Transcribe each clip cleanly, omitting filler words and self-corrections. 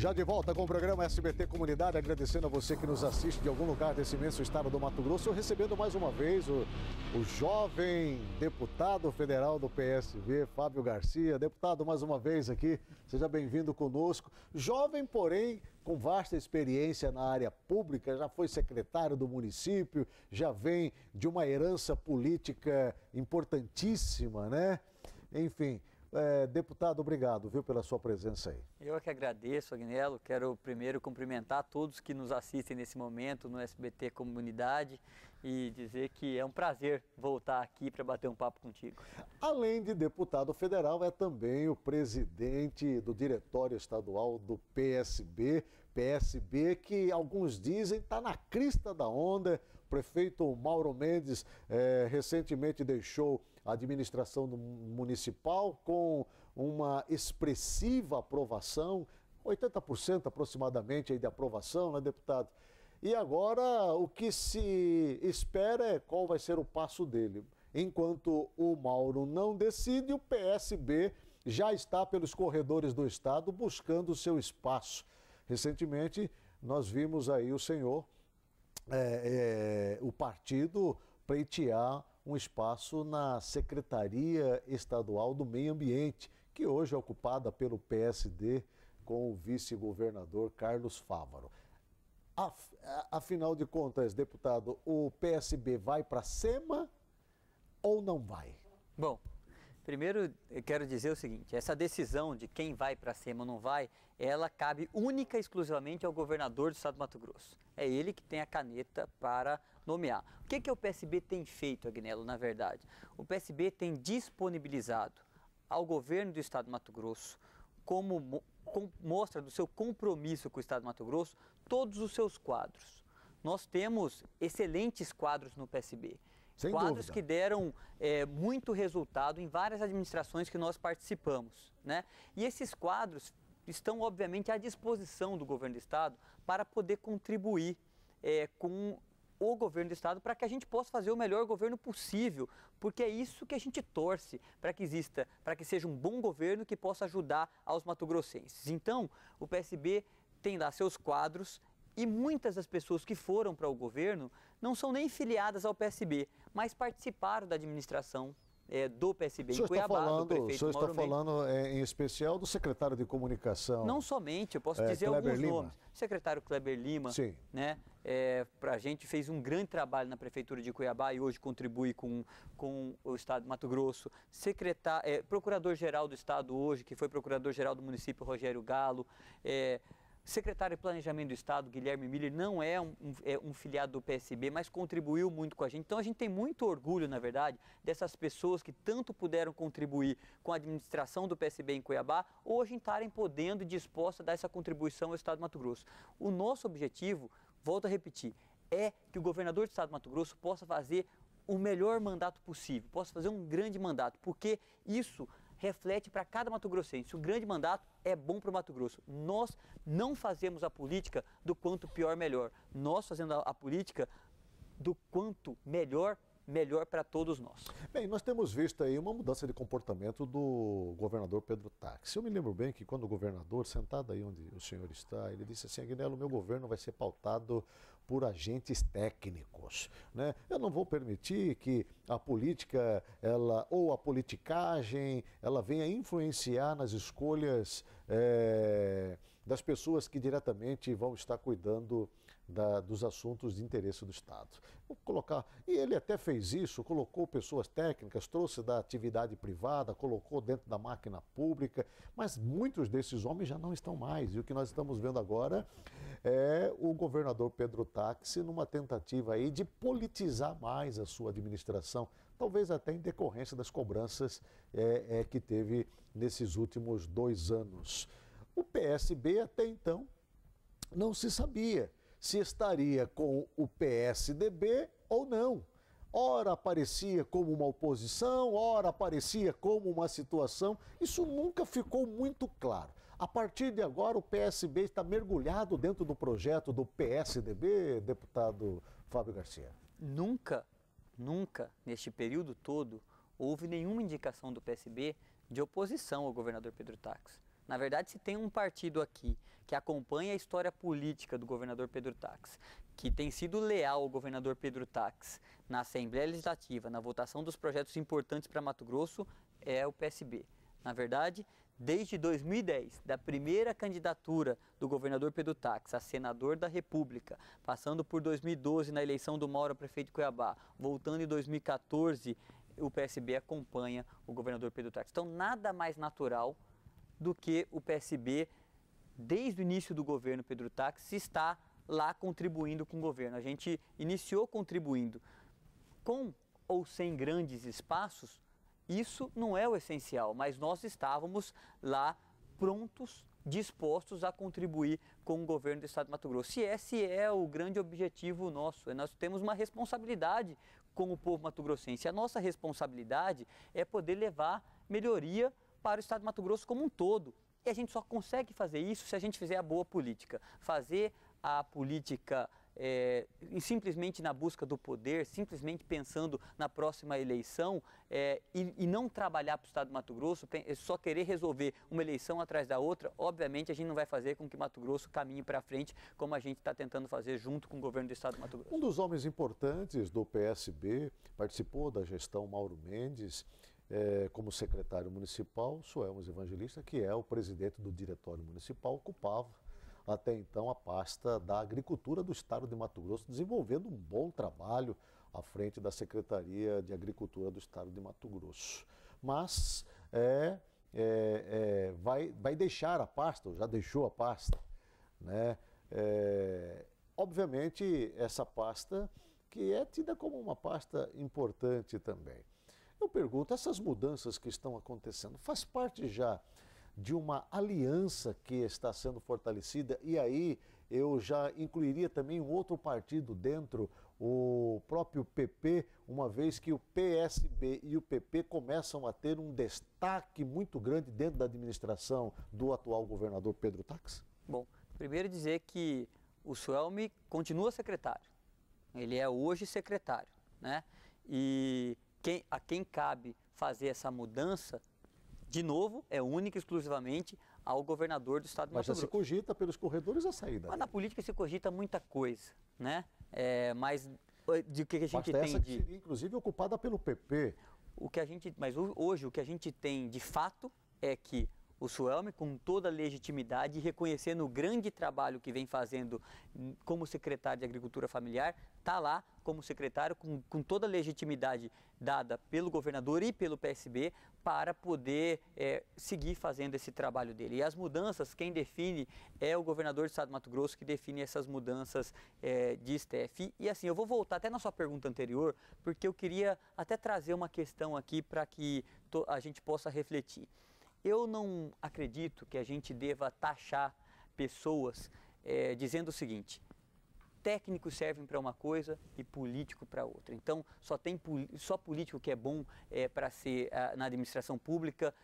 Já de volta com o programa SBT Comunidade, agradecendo a você que nos assiste de algum lugar desse imenso estado do Mato Grosso, recebendo mais uma vez o jovem deputado federal do PSB, Fábio Garcia. Deputado, mais uma vez aqui, seja bem-vindo conosco. Jovem, porém, com vasta experiência na área pública, já foi secretário do município, já vem de uma herança política importantíssima, né? Enfim, deputado, obrigado, viu, pela sua presença aí. Eu que agradeço, Agnello. Quero primeiro cumprimentar todos que nos assistem nesse momento no SBT Comunidade e dizer que é um prazer voltar aqui para bater um papo contigo. Além de deputado federal, é também o presidente do Diretório Estadual do PSB, que alguns dizem está na crista da onda. O prefeito Mauro Mendes recentemente deixou a administração municipal com uma expressiva aprovação, 80% aproximadamente aí de aprovação, né, deputado? E agora o que se espera é qual vai ser o passo dele. Enquanto o Mauro não decide, o PSB já está pelos corredores do estado buscando o seu espaço. Recentemente nós vimos aí o senhor, o partido pleitear um espaço na Secretaria Estadual do Meio Ambiente, que hoje é ocupada pelo PSD com o vice-governador Carlos Fávaro. Afinal de contas, deputado, o PSB vai para a SEMA ou não vai? Bom, primeiro eu quero dizer o seguinte, essa decisão de quem vai para a SEMA ou não vai, ela cabe única e exclusivamente ao governador do estado do Mato Grosso. É ele que tem a caneta para nomear. O que o PSB tem feito, Agnello, na verdade? O PSB tem disponibilizado ao governo do estado do Mato Grosso, como mostra do seu compromisso com o estado do Mato Grosso, todos os seus quadros. Nós temos excelentes quadros no PSB. Sem quadros dúvida. Que deram muito resultado em várias administrações que nós participamos, né? E esses quadros estão, obviamente, à disposição do governo do estado para poder contribuir com o governo do estado para que a gente possa fazer o melhor governo possível, porque é isso que a gente torce para que exista, para que seja um bom governo que possa ajudar aos mato-grossenses. Então, o PSB tem lá seus quadros e muitas das pessoas que foram para o governo não são nem filiadas ao PSB, mas participaram da administração do PSB em Cuiabá, do prefeito Mauro Mendes. O senhor está falando em especial do secretário de comunicação. Não somente, eu posso dizer Kleber alguns Lima. nomes. Secretário Kleber Lima, sim, né? A gente fez um grande trabalho na prefeitura de Cuiabá e hoje contribui com o estado de Mato Grosso. Procurador-geral do estado hoje, que foi procurador-geral do município, Rogério Galo. Secretário de Planejamento do Estado, Guilherme Miller, não é um filiado do PSB, mas contribuiu muito com a gente. Então, a gente tem muito orgulho, na verdade, dessas pessoas que tanto puderam contribuir com a administração do PSB em Cuiabá, hoje estarem podendo e dispostas a dar essa contribuição ao Estado do Mato Grosso. O nosso objetivo, volto a repetir, é que o governador do Estado do Mato Grosso possa fazer o melhor mandato possível, possa fazer um grande mandato, porque isso reflete para cada mato-grossense. O grande mandato é bom para o Mato Grosso. Nós não fazemos a política do quanto pior, melhor. Nós fazemos a política do quanto melhor, melhor para todos nós. Bem, nós temos visto aí uma mudança de comportamento do governador Pedro Táxi. Eu me lembro bem que quando o governador, sentado aí onde o senhor está, ele disse assim: Agnello, meu governo vai ser pautado por agentes técnicos, né? Eu não vou permitir que a política, ou a politicagem, ela venha influenciar nas escolhas das pessoas que diretamente vão estar cuidando dos assuntos de interesse do Estado. Vou colocar, e ele até fez isso, colocou pessoas técnicas, trouxe da atividade privada, colocou dentro da máquina pública, mas muitos desses homens já não estão mais. E o que nós estamos vendo agora é o governador Pedro Táxi numa tentativa aí de politizar mais a sua administração, talvez até em decorrência das cobranças que teve nesses últimos 2 anos. O PSB até então não se sabia se estaria com o PSDB ou não. Ora aparecia como uma oposição, ora aparecia como uma situação. Isso nunca ficou muito claro. A partir de agora, o PSB está mergulhado dentro do projeto do PSDB, deputado Fábio Garcia? Nunca, neste período todo, houve nenhuma indicação do PSB de oposição ao governador Pedro Táxi. Na verdade, se tem um partido aqui que acompanha a história política do governador Pedro Taques, que tem sido leal ao governador Pedro Taques na Assembleia Legislativa, na votação dos projetos importantes para Mato Grosso, é o PSB. Na verdade, desde 2010, da primeira candidatura do governador Pedro Taques a senador da República, passando por 2012 na eleição do Mauro a prefeito de Cuiabá, voltando em 2014, o PSB acompanha o governador Pedro Taques. Então, nada mais natural do que o PSB, desde o início do governo Pedro Taques, está lá contribuindo com o governo. A gente iniciou contribuindo com ou sem grandes espaços. Isso não é o essencial, mas nós estávamos lá prontos, dispostos a contribuir com o governo do estado de Mato Grosso. E esse é o grande objetivo nosso. Nós temos uma responsabilidade com o povo mato-grossense. A nossa responsabilidade é poder levar melhoria para o estado de Mato Grosso como um todo. E a gente só consegue fazer isso se a gente fizer a boa política. Fazer a política simplesmente na busca do poder, simplesmente pensando na próxima eleição e não trabalhar para o estado de Mato Grosso, só querer resolver uma eleição atrás da outra, obviamente a gente não vai fazer com que Mato Grosso caminhe para frente como a gente está tentando fazer junto com o governo do estado de Mato Grosso. Um dos homens importantes do PSB participou da gestão Mauro Mendes como secretário municipal, Suelmos Evangelista, que é o presidente do diretório municipal, ocupava até então a pasta da Agricultura do Estado de Mato Grosso, desenvolvendo um bom trabalho à frente da Secretaria de Agricultura do Estado de Mato Grosso. Mas vai deixar a pasta, ou já deixou a pasta, né? Obviamente, essa pasta que é tida como uma pasta importante também. Eu pergunto, essas mudanças que estão acontecendo, faz parte já de uma aliança que está sendo fortalecida, e aí eu já incluiria também um outro partido dentro, o próprio PP, uma vez que o PSB e o PP começam a ter um destaque muito grande dentro da administração do atual governador Pedro Taques? Bom, primeiro dizer que o Suelmi continua secretário, ele é hoje secretário, né? E a quem cabe fazer essa mudança, de novo, é única e exclusivamente ao governador do estado de Mato Grosso. Mas já se cogita pelos corredores a saída. Mas na política se cogita muita coisa, né? Mas de que a gente basta tem essa que seria, inclusive, ocupada pelo PP. Mas hoje o que a gente tem de fato é que o Suelmi, com toda a legitimidade, reconhecendo o grande trabalho que vem fazendo como secretário de Agricultura Familiar, está lá como secretário com toda a legitimidade dada pelo governador e pelo PSB para poder seguir fazendo esse trabalho dele. E as mudanças, quem define é o governador do estado de Mato Grosso, que define essas mudanças de STF. E assim, eu vou voltar até na sua pergunta anterior, porque eu queria até trazer uma questão aqui para que a gente possa refletir. Eu não acredito que a gente deva taxar pessoas dizendo o seguinte: técnicos servem para uma coisa e político para outra. Então, só político que é bom para ser na administração pública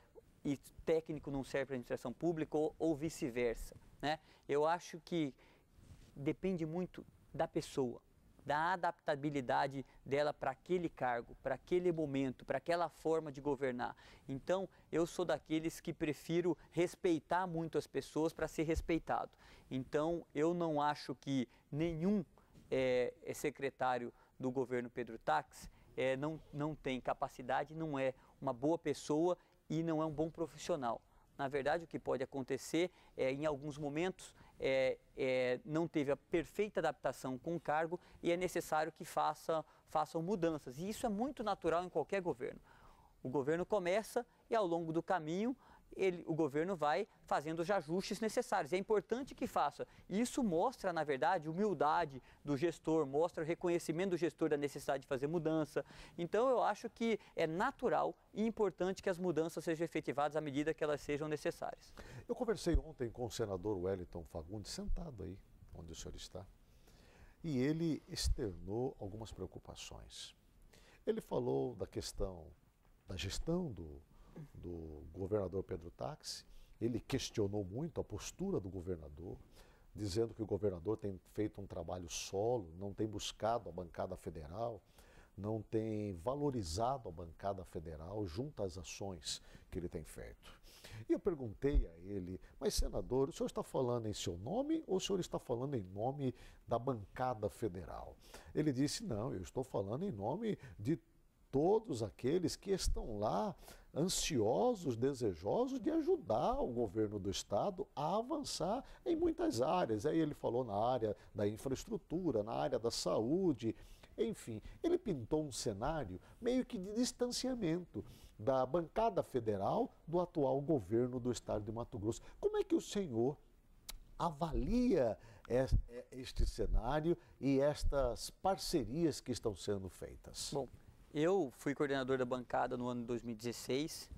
e técnico não serve para a administração pública ou vice-versa, né? Eu acho que depende muito da pessoa, da adaptabilidade dela para aquele cargo, para aquele momento, para aquela forma de governar. Então, eu sou daqueles que prefiro respeitar muito as pessoas para ser respeitado. Então, eu não acho que nenhum secretário do governo Pedro Taques não tem capacidade, não é uma boa pessoa e não é um bom profissional. Na verdade, o que pode acontecer em alguns momentos, não teve a perfeita adaptação com o cargo e é necessário que façam mudanças. E isso é muito natural em qualquer governo. O governo começa e ao longo do caminho o governo vai fazendo os ajustes necessários. É importante que faça. Isso mostra, na verdade, humildade do gestor, mostra o reconhecimento do gestor da necessidade de fazer mudança. Então, eu acho que é natural e importante que as mudanças sejam efetivadas à medida que elas sejam necessárias. Eu conversei ontem com o senador Wellington Fagundes, sentado aí onde o senhor está, e ele externou algumas preocupações. Ele falou da questão da gestão do governador Pedro Taques. Ele questionou muito a postura do governador, dizendo que o governador tem feito um trabalho solo, não tem buscado a bancada federal, não tem valorizado a bancada federal junto às ações que ele tem feito. E eu perguntei a ele, mas senador, o senhor está falando em seu nome ou o senhor está falando em nome da bancada federal? Ele disse, não, eu estou falando em nome de todos aqueles que estão lá ansiosos, desejosos de ajudar o governo do estado a avançar em muitas áreas. Aí ele falou na área da infraestrutura, na área da saúde, enfim, ele pintou um cenário meio que de distanciamento da bancada federal do atual governo do estado de Mato Grosso. Como é que o senhor avalia este cenário e estas parcerias que estão sendo feitas? Bom, eu fui coordenador da bancada no ano de 2016.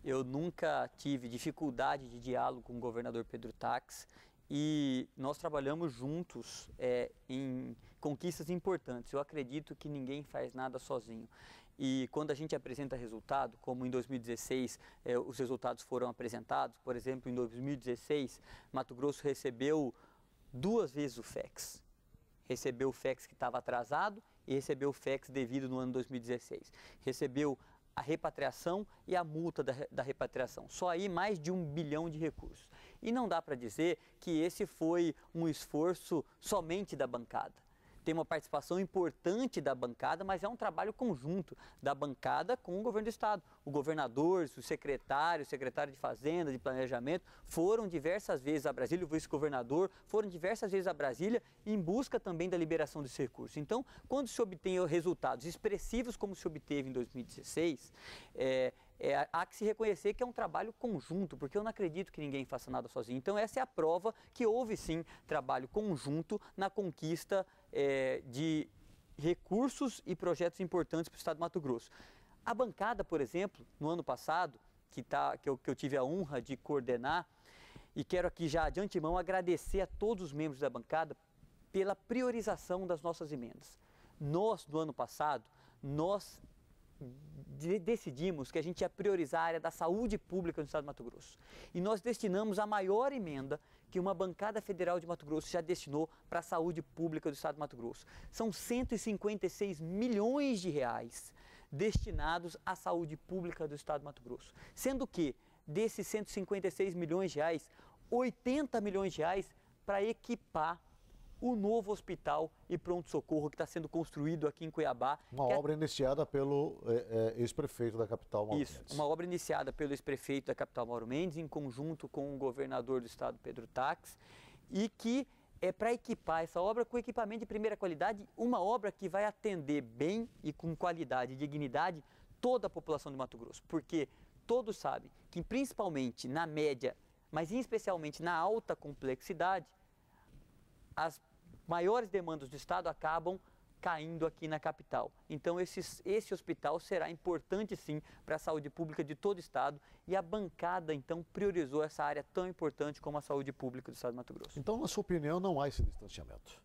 Eu nunca tive dificuldade de diálogo com o governador Pedro Tax e nós trabalhamos juntos em conquistas importantes. Eu acredito que ninguém faz nada sozinho. E quando a gente apresenta resultado, como em 2016 os resultados foram apresentados, por exemplo, em 2016, Mato Grosso recebeu 2 vezes o FEX. Recebeu o FEX que estava atrasado e recebeu o FEX devido no ano 2016. Recebeu a repatriação e a multa da repatriação. Só aí mais de 1 bilhão de recursos. E não dá para dizer que esse foi um esforço somente da bancada. Tem uma participação importante da bancada, mas é um trabalho conjunto da bancada com o governo do estado. O governador, o secretário de Fazenda, de Planejamento, foram diversas vezes a Brasília, o vice-governador, foram diversas vezes a Brasília em busca também da liberação desse recurso. Então, quando se obtém resultados expressivos como se obteve em 2016, há que se reconhecer que é um trabalho conjunto, porque eu não acredito que ninguém faça nada sozinho. Então, essa é a prova que houve sim trabalho conjunto na conquista de recursos e projetos importantes para o estado de Mato Grosso. A bancada, por exemplo, no ano passado, que eu tive a honra de coordenar, e quero aqui já de antemão agradecer a todos os membros da bancada pela priorização das nossas emendas. Nós, no ano passado, decidimos que a gente ia priorizar a área da saúde pública no estado de Mato Grosso. E nós destinamos a maior emenda que uma bancada federal de Mato Grosso já destinou para a saúde pública do estado de Mato Grosso. São 156 milhões de reais destinados à saúde pública do estado de Mato Grosso. Sendo que, desses 156 milhões de reais, 80 milhões de reais para equipar o novo hospital e pronto-socorro que está sendo construído aqui em Cuiabá. Uma obra iniciada pelo ex-prefeito da capital, Mauro Mendes. Isso, uma obra iniciada pelo ex-prefeito da capital, Mauro Mendes, em conjunto com o governador do estado, Pedro Tax, e que é para equipar essa obra com equipamento de primeira qualidade, uma obra que vai atender bem e com qualidade e dignidade toda a população de Mato Grosso, porque todos sabem que principalmente na média, mas especialmente na alta complexidade, as maiores demandas do estado acabam caindo aqui na capital. Então esse hospital será importante sim para a saúde pública de todo o estado e a bancada então priorizou essa área tão importante como a saúde pública do estado de Mato Grosso. Então, na sua opinião, não há esse distanciamento?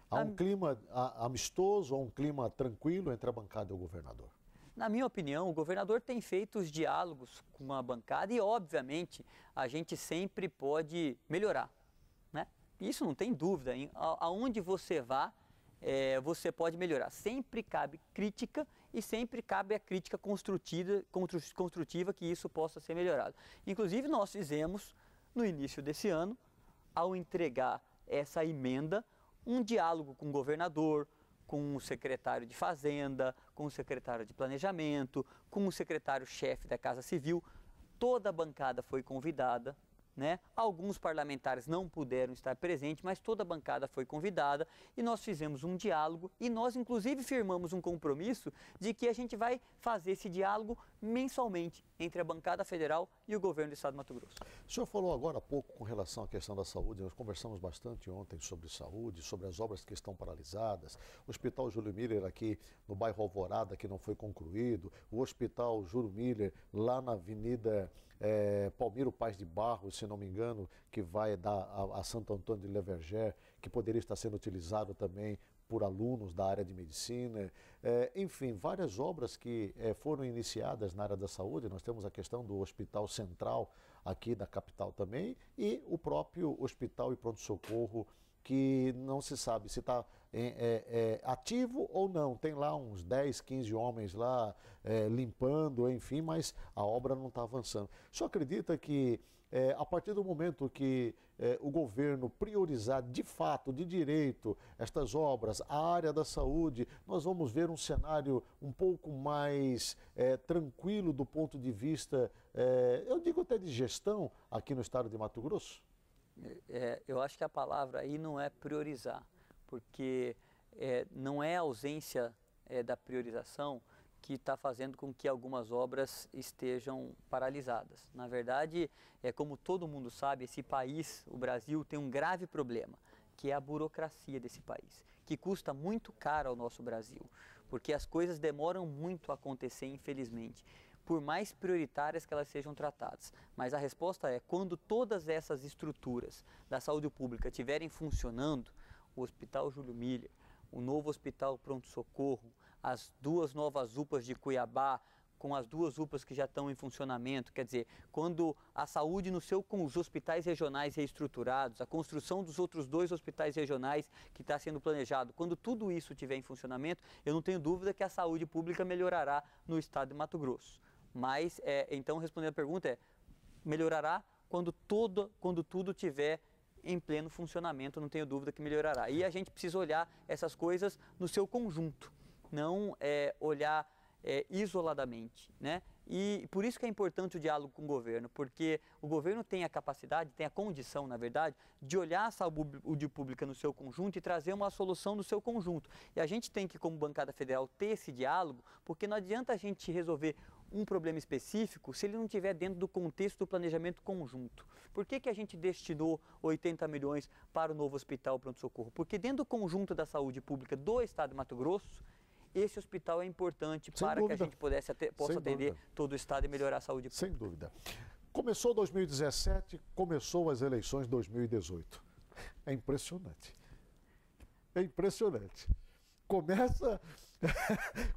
Há um clima amistoso, há um clima tranquilo entre a bancada e o governador? Na minha opinião, o governador tem feito os diálogos com a bancada e, obviamente, a gente sempre pode melhorar, né? Isso não tem dúvida, hein? Aonde você vá, você pode melhorar. Sempre cabe crítica e sempre cabe a crítica construtiva que isso possa ser melhorado. Inclusive, nós fizemos, no início desse ano, ao entregar essa emenda, um diálogo com o governador, com o secretário de Fazenda, com o secretário de Planejamento, com o secretário-chefe da Casa Civil. Toda a bancada foi convidada, né? Alguns parlamentares não puderam estar presentes, mas toda a bancada foi convidada e nós fizemos um diálogo e nós inclusive firmamos um compromisso de que a gente vai fazer esse diálogo mensalmente entre a bancada federal e o governo do estado de Mato Grosso. O senhor falou agora há pouco com relação à questão da saúde, nós conversamos bastante ontem sobre saúde, sobre as obras que estão paralisadas, o Hospital Júlio Miller aqui no bairro Alvorada que não foi concluído, o Hospital Júlio Miller lá na Avenida Palmiro Paz de Barros, se não me engano, que vai dar a Santo Antônio de Leverger, que poderia estar sendo utilizado também por alunos da área de medicina, enfim, várias obras que foram iniciadas na área da saúde. Nós temos a questão do Hospital Central aqui da capital também e o próprio Hospital e Pronto-Socorro que não se sabe se está ativo ou não. Tem lá uns 10, 15 homens lá limpando, enfim, mas a obra não está avançando. O senhor acredita que a partir do momento que o governo priorizar de fato, de direito, estas obras, a área da saúde, nós vamos ver um cenário um pouco mais tranquilo do ponto de vista, eu digo até de gestão, aqui no estado de Mato Grosso? Eu acho que a palavra aí não é priorizar, porque não é a ausência da priorização que está fazendo com que algumas obras estejam paralisadas. Na verdade, como todo mundo sabe, esse país, o Brasil, tem um grave problema, que é a burocracia desse país, que custa muito caro ao nosso Brasil, porque as coisas demoram muito a acontecer, infelizmente, por mais prioritárias que elas sejam tratadas. Mas a resposta é, quando todas essas estruturas da saúde pública estiverem funcionando, o Hospital Júlio Miller, o novo Hospital Pronto-Socorro, as 2 novas UPAs de Cuiabá, com as 2 UPAs que já estão em funcionamento, quer dizer, quando a saúde com os hospitais regionais reestruturados, a construção dos outros 2 hospitais regionais que está sendo planejado, quando tudo isso estiver em funcionamento, eu não tenho dúvida que a saúde pública melhorará no estado de Mato Grosso. Mas, então, respondendo a pergunta, melhorará quando tudo estiver em pleno funcionamento, não tenho dúvida que melhorará. E a gente precisa olhar essas coisas no seu conjunto, não olhar isoladamente, né? E por isso que é importante o diálogo com o governo, porque o governo tem a capacidade, tem a condição, na verdade, de olhar a saúde pública no seu conjunto e trazer uma solução no seu conjunto. E a gente tem que, como bancada federal, ter esse diálogo, porque não adianta a gente resolver um problema específico se ele não estiver dentro do contexto do planejamento conjunto. Por que a gente destinou 80 milhões para o novo hospital pronto-socorro? Porque dentro do conjunto da saúde pública do estado de Mato Grosso, esse hospital é importante para que a gente possa atender todo o estado e melhorar a saúde pública. Sem dúvida. Começou 2017, começou as eleições de 2018. É impressionante. É impressionante.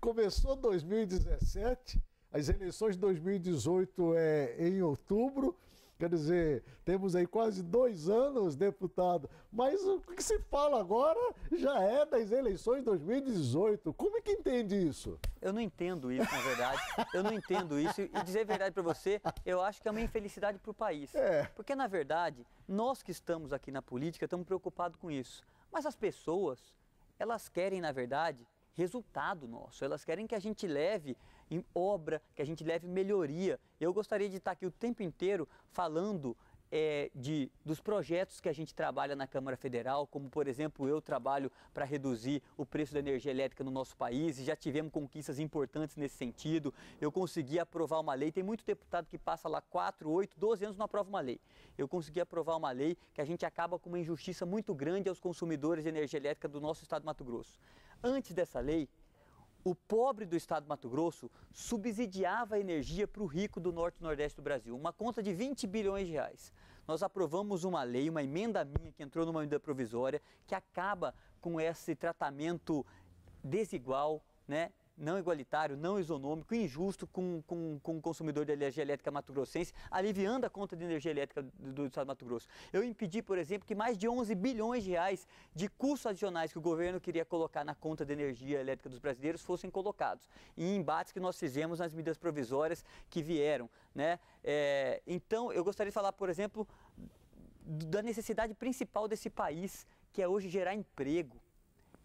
Começou 2017, as eleições de 2018 em outubro. Quer dizer, temos aí quase 2 anos, deputado, mas o que se fala agora já é das eleições de 2018. Como é que entende isso? Eu não entendo isso, na verdade. Eu não entendo isso. E dizer a verdade para você, eu acho que é uma infelicidade para o país. Porque, na verdade, nós que estamos aqui na política estamos preocupados com isso. Mas as pessoas, elas querem, na verdade, resultado nosso. Elas querem que a gente leve em obra, que a gente leve melhoria. Eu gostaria de estar aqui o tempo inteiro falando dos projetos que a gente trabalha na Câmara Federal, como, por exemplo, eu trabalho para reduzir o preço da energia elétrica no nosso país e já tivemos conquistas importantes nesse sentido. Eu consegui aprovar uma lei, tem muito deputado que passa lá 4, 8, 12 anos não aprova uma lei. Eu consegui aprovar uma lei que a gente acaba com uma injustiça muito grande aos consumidores de energia elétrica do nosso estado de Mato Grosso. Antes dessa lei, o pobre do estado de Mato Grosso subsidiava a energia para o rico do norte e nordeste do Brasil, uma conta de 20 bilhões de reais. Nós aprovamos uma lei, uma emenda minha que entrou numa medida provisória, que acaba com esse tratamento desigual, né? Não igualitário, não isonômico, injusto com o consumidor de energia elétrica mato-grossense, aliviando a conta de energia elétrica do estado de Mato Grosso. Eu impedi, por exemplo, que mais de 11 bilhões de reais de custos adicionais que o governo queria colocar na conta de energia elétrica dos brasileiros fossem colocados, em embates que nós fizemos nas medidas provisórias que vieram, né? Então, eu gostaria de falar, por exemplo, da necessidade principal desse país, que é hoje gerar emprego,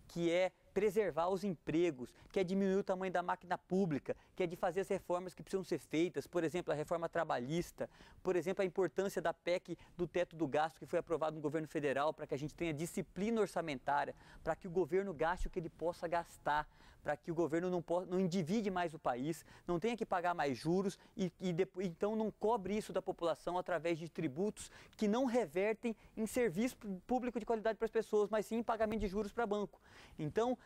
que é preservar os empregos, que é diminuir o tamanho da máquina pública, que é de fazer as reformas que precisam ser feitas, por exemplo, a reforma trabalhista, por exemplo, a importância da PEC do teto do gasto que foi aprovado no governo federal para que a gente tenha disciplina orçamentária, para que o governo gaste o que ele possa gastar, para que o governo não endivide mais o país, não tenha que pagar mais juros então não cobre isso da população através de tributos que não revertem em serviço público de qualidade para as pessoas, mas sim em pagamento de juros para banco. Então,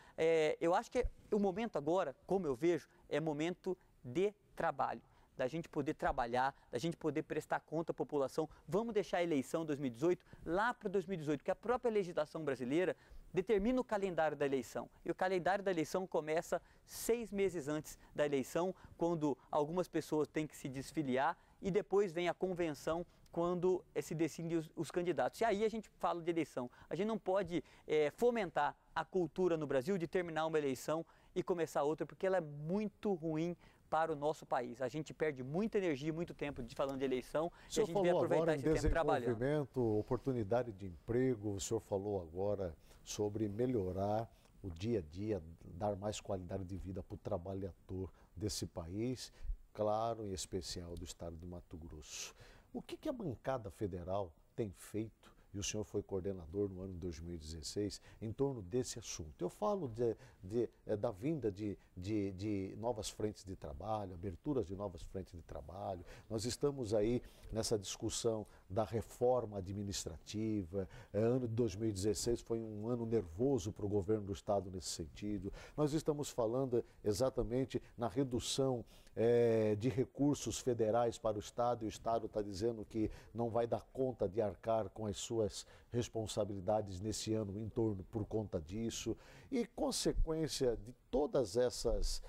eu acho que o momento agora, como eu vejo, é momento de trabalho, da gente poder trabalhar, da gente poder prestar conta à população. Vamos deixar a eleição 2018 lá para 2018, porque a própria legislação brasileira determina o calendário da eleição. E o calendário da eleição começa 6 meses antes da eleição, quando algumas pessoas têm que se desfiliar, e depois vem a convenção quando se decidem os candidatos. E aí a gente fala de eleição. A gente não pode fomentar a cultura no Brasil de terminar uma eleição e começar outra, porque ela é muito ruim para o nosso país. A gente perde muita energia, muito tempo falando de eleição, e a gente vem aproveitar esse tempo trabalhando. Desenvolvimento, oportunidade de emprego, o senhor falou agora sobre melhorar o dia a dia, dar mais qualidade de vida para o trabalhador desse país, claro, em especial do estado de Mato Grosso. O que a bancada federal tem feito, e o senhor foi coordenador no ano de 2016, em torno desse assunto? Eu falo da vinda de novas frentes de trabalho, aberturas de novas frentes de trabalho. Nós estamos aí nessa discussão da reforma administrativa. Ano de 2016 foi um ano nervoso para o governo do estado nesse sentido. Nós estamos falando exatamente na redução de recursos federais para o estado, e o estado está dizendo que não vai dar conta de arcar com as suas responsabilidades nesse ano em torno por conta disso. E consequência de todas essas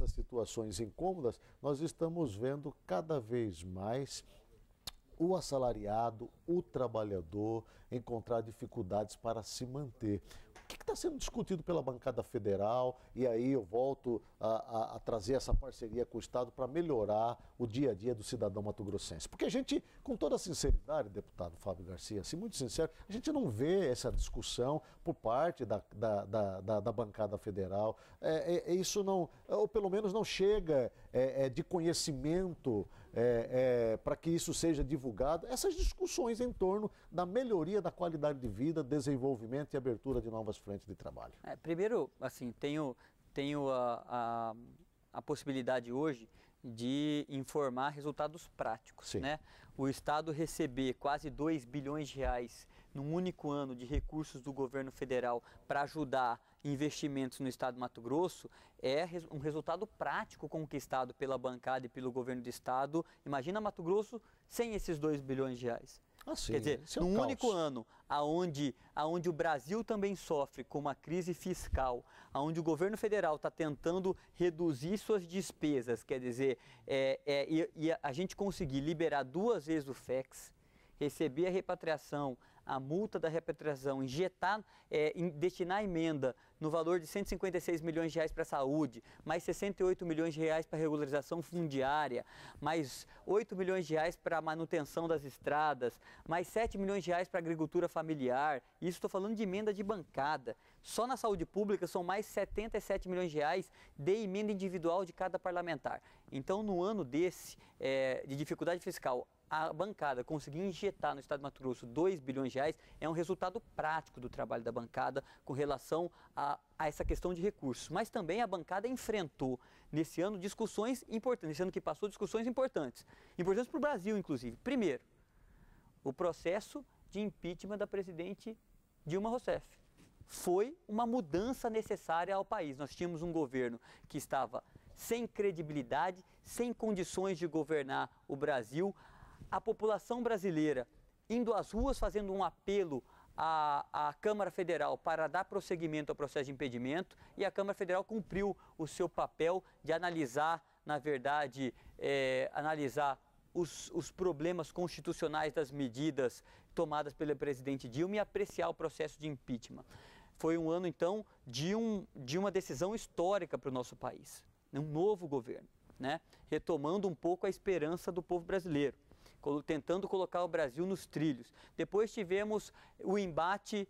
situações incômodas, nós estamos vendo cada vez mais o assalariado, o trabalhador encontrar dificuldades para se manter. O que está sendo discutido pela bancada federal? E aí eu volto a trazer essa parceria com o Estado para melhorar o dia a dia do cidadão mato-grossense. Porque a gente, com toda a sinceridade, deputado Fábio Garcia, assim, muito sincero, a gente não vê essa discussão por parte da bancada federal. Isso não, ou pelo menos não chega de conhecimento para que isso seja divulgado. Essas discussões em torno da melhoria da qualidade de vida, desenvolvimento e abertura de novas frentes de trabalho. Primeiro, assim, tenho a possibilidade hoje de informar resultados práticos, né? O Estado receber quase 2 bilhões de reais num único ano de recursos do governo federal para ajudar investimentos no estado de Mato Grosso é um resultado prático conquistado pela bancada e pelo governo do estado. Imagina Mato Grosso sem esses 2 bilhões de reais. Quer dizer, num único ano, aonde o Brasil também sofre com uma crise fiscal, aonde o governo federal está tentando reduzir suas despesas, quer dizer, e a gente conseguir liberar 2 vezes o FEX, receber a repatriação, a multa da repatriação, injetar, destinar a emenda no valor de 156 milhões de reais para a saúde, mais 68 milhões de reais para a regularização fundiária, mais 8 milhões de reais para a manutenção das estradas, mais 7 milhões de reais para a agricultura familiar. Isso estou falando de emenda de bancada. Só na saúde pública são mais 77 milhões de reais de emenda individual de cada parlamentar. Então, no ano desse, de dificuldade fiscal, a bancada conseguir injetar no estado de Mato Grosso 2 bilhões de reais é um resultado prático do trabalho da bancada com relação a essa questão de recursos. Mas também a bancada enfrentou nesse ano discussões importantes, nesse ano que passou discussões importantes para o Brasil, inclusive. Primeiro, o processo de impeachment da presidente Dilma Rousseff. Foi uma mudança necessária ao país. Nós tínhamos um governo que estava sem credibilidade, sem condições de governar o Brasil. A população brasileira indo às ruas fazendo um apelo à Câmara Federal para dar prosseguimento ao processo de impedimento, e a Câmara Federal cumpriu o seu papel de analisar, na verdade, analisar os problemas constitucionais das medidas tomadas pelo presidente Dilma e apreciar o processo de impeachment. Foi um ano, então, de uma decisão histórica para o nosso país, um novo governo, né? Retomando um pouco a esperança do povo brasileiro, tentando colocar o Brasil nos trilhos. Depois tivemos o embate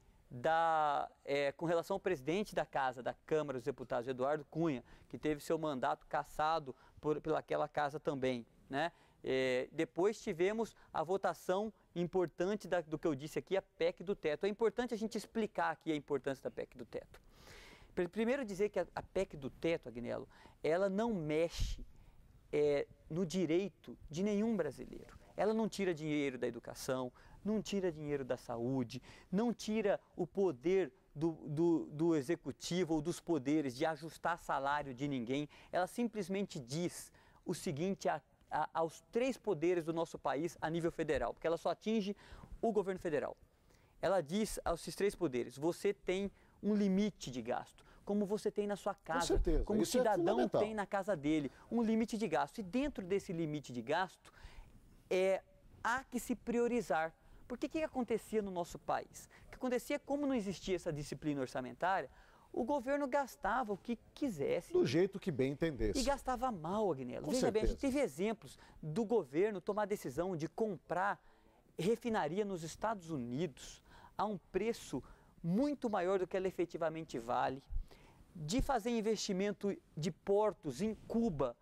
com relação ao presidente da Casa, da Câmara dos Deputados, Eduardo Cunha, que teve seu mandato cassado pelaquela casa também, né? Depois tivemos a votação importante do que eu disse aqui, a PEC do teto. É importante a gente explicar aqui a importância da PEC do teto. Primeiro dizer que a PEC do teto, Agnello, ela não mexe no direito de nenhum brasileiro. Ela não tira dinheiro da educação, não tira dinheiro da saúde, não tira o poder do executivo ou dos poderes de ajustar salário de ninguém. Ela simplesmente diz o seguinte aos 3 poderes do nosso país a nível federal, porque ela só atinge o governo federal. Ela diz aos 3 poderes: você tem um limite de gasto, como você tem na sua casa, como o cidadão tem na casa dele, um limite de gasto. E dentro desse limite de gasto, há que se priorizar. Porque o que acontecia no nosso país? O que acontecia, como não existia essa disciplina orçamentária, o governo gastava o que quisesse. Do jeito que bem entendesse. E gastava mal, Agnello. Com Veja bem, a gente certeza. teve exemplos do governo tomar a decisão de comprar refinaria nos Estados Unidos a um preço muito maior do que ela efetivamente vale, de fazer investimento de portos em Cuba,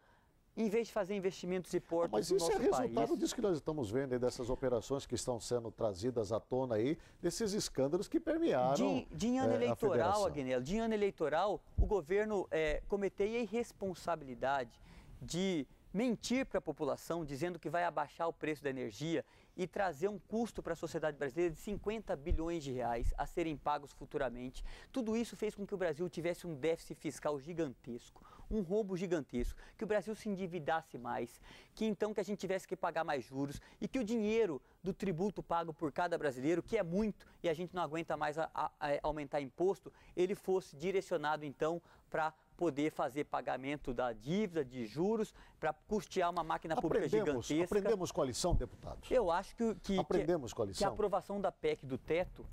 em vez de fazer investimentos de portos Mas no isso nosso é resultado país. disso que nós estamos vendo aí, dessas operações que estão sendo trazidas à tona aí, desses escândalos que permearam De ano a eleitoral, federação. Agnello, de ano eleitoral, o governo cometeu a irresponsabilidade de mentir para a população, dizendo que vai abaixar o preço da energia e trazer um custo para a sociedade brasileira de 50 bilhões de reais a serem pagos futuramente. Tudo isso fez com que o Brasil tivesse um déficit fiscal gigantesco, um roubo gigantesco, que o Brasil se endividasse mais, que então que a gente tivesse que pagar mais juros e que o dinheiro do tributo pago por cada brasileiro, que é muito e a gente não aguenta mais aumentar imposto, ele fosse direcionado então para poder fazer pagamento da dívida, de juros, para custear uma máquina pública gigantesca. Aprendemos com a lição, deputados? Eu acho Aprendemos com a que a lição? aprovação da PEC do teto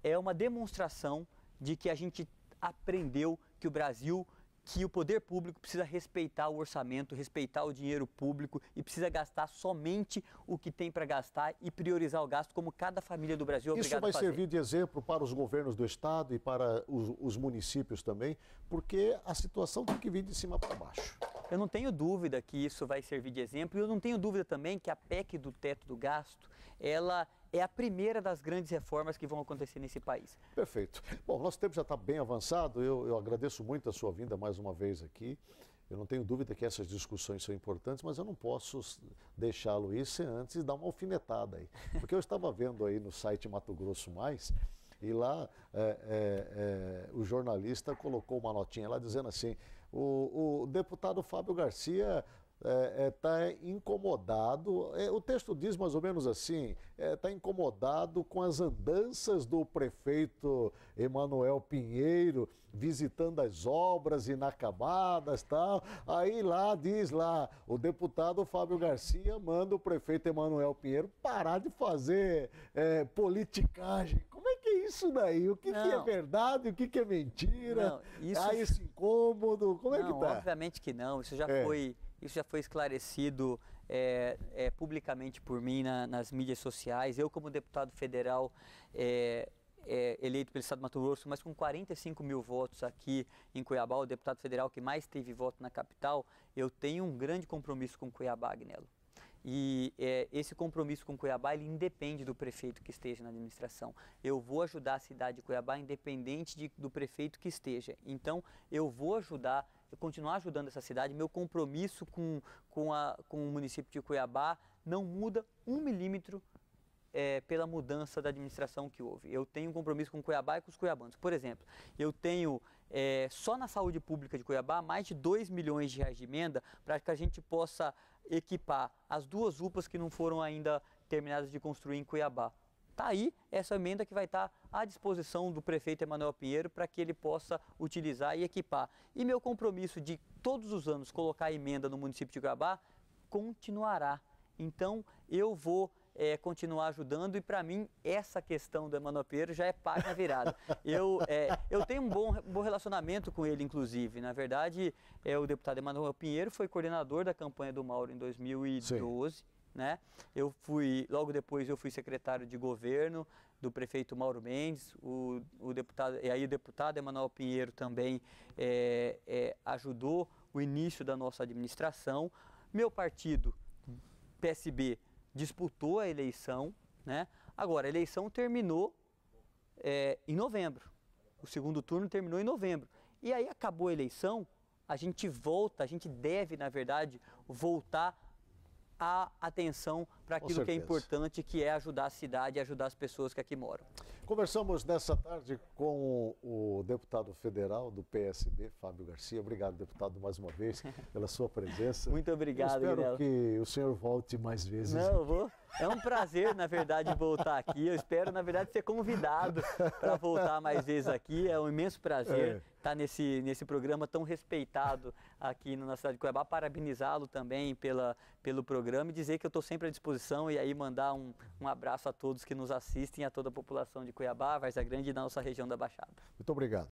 é uma demonstração de que a gente aprendeu que o Brasil, que o poder público precisa respeitar o orçamento, respeitar o dinheiro público e precisa gastar somente o que tem para gastar e priorizar o gasto como cada família do Brasil é obrigada a fazer. Isso vai servir de exemplo para os governos do Estado e para os municípios também, porque a situação tem que vir de cima para baixo. Eu não tenho dúvida que isso vai servir de exemplo e eu não tenho dúvida também que a PEC do teto do gasto, ela é a primeira das grandes reformas que vão acontecer nesse país. Perfeito. Bom, nosso tempo já está bem avançado, eu agradeço muito a sua vinda mais uma vez aqui. Eu não tenho dúvida que essas discussões são importantes, mas eu não posso deixá-lo ir sem antes dar uma alfinetada aí. Porque eu estava vendo aí no site Mato Grosso Mais, e lá o jornalista colocou uma notinha lá dizendo assim, o deputado Fábio Garcia está incomodado, o texto diz mais ou menos assim, está incomodado com as andanças do prefeito Emanuel Pinheiro, visitando as obras inacabadas e tal. Aí lá diz lá, o deputado Fábio Garcia manda o prefeito Emanuel Pinheiro parar de fazer politicagem. Como é que é isso daí? O que é verdade, o que é mentira? Há esse incômodo, como é que tá? Obviamente que não, isso já foi esclarecido publicamente por mim nas mídias sociais. Eu, como deputado federal eleito pelo Estado de Mato Grosso, mas com 45 mil votos aqui em Cuiabá, o deputado federal que mais teve voto na capital, eu tenho um grande compromisso com Cuiabá, Agnello. E esse compromisso com Cuiabá, ele independe do prefeito que esteja na administração. Eu vou ajudar a cidade de Cuiabá independente do prefeito que esteja. Então, eu vou continuar ajudando essa cidade. Meu compromisso com o município de Cuiabá não muda 1 milímetro pela mudança da administração que houve. Eu tenho um compromisso com Cuiabá e com os cuiabanos. Por exemplo, eu tenho só na saúde pública de Cuiabá mais de 2 milhões de reais de emenda para que a gente possa equipar as 2 UPAs que não foram ainda terminadas de construir em Cuiabá. Está aí essa emenda que vai estar à disposição do prefeito Emanuel Pinheiro para que ele possa utilizar e equipar. E meu compromisso de todos os anos colocar a emenda no município de Cuiabá continuará. Então eu vou continuar ajudando e para mim essa questão do Emanuel Pinheiro já é página virada. Eu tenho um bom relacionamento com ele, inclusive. Na verdade, o deputado Emanuel Pinheiro foi coordenador da campanha do Mauro em 2012. Sim. Né? Logo depois eu fui secretário de governo do prefeito Mauro Mendes, o deputado Emanuel Pinheiro também ajudou o início da nossa administração. Meu partido, PSB, disputou a eleição, né? Agora, a eleição terminou em novembro, o segundo turno terminou em novembro, e aí acabou a eleição, a gente deve, na verdade, voltar a atenção para aquilo que é importante, que é ajudar a cidade e ajudar as pessoas que aqui moram. Conversamos nessa tarde com o deputado federal do PSB, Fábio Garcia. Obrigado, deputado, mais uma vez, pela sua presença. Muito obrigado, eu espero que o senhor volte mais vezes. Não, eu vou. É um prazer, na verdade, voltar aqui. Eu espero, na verdade, ser convidado para voltar mais vezes aqui. É um imenso prazer estar nesse programa tão respeitado aqui na cidade de Cuiabá. Parabenizá-lo também pelo programa e dizer que eu estou sempre à disposição disposição e aí mandar um abraço a todos que nos assistem, a toda a população de Cuiabá, Várzea Grande e da nossa região da Baixada. Muito obrigado.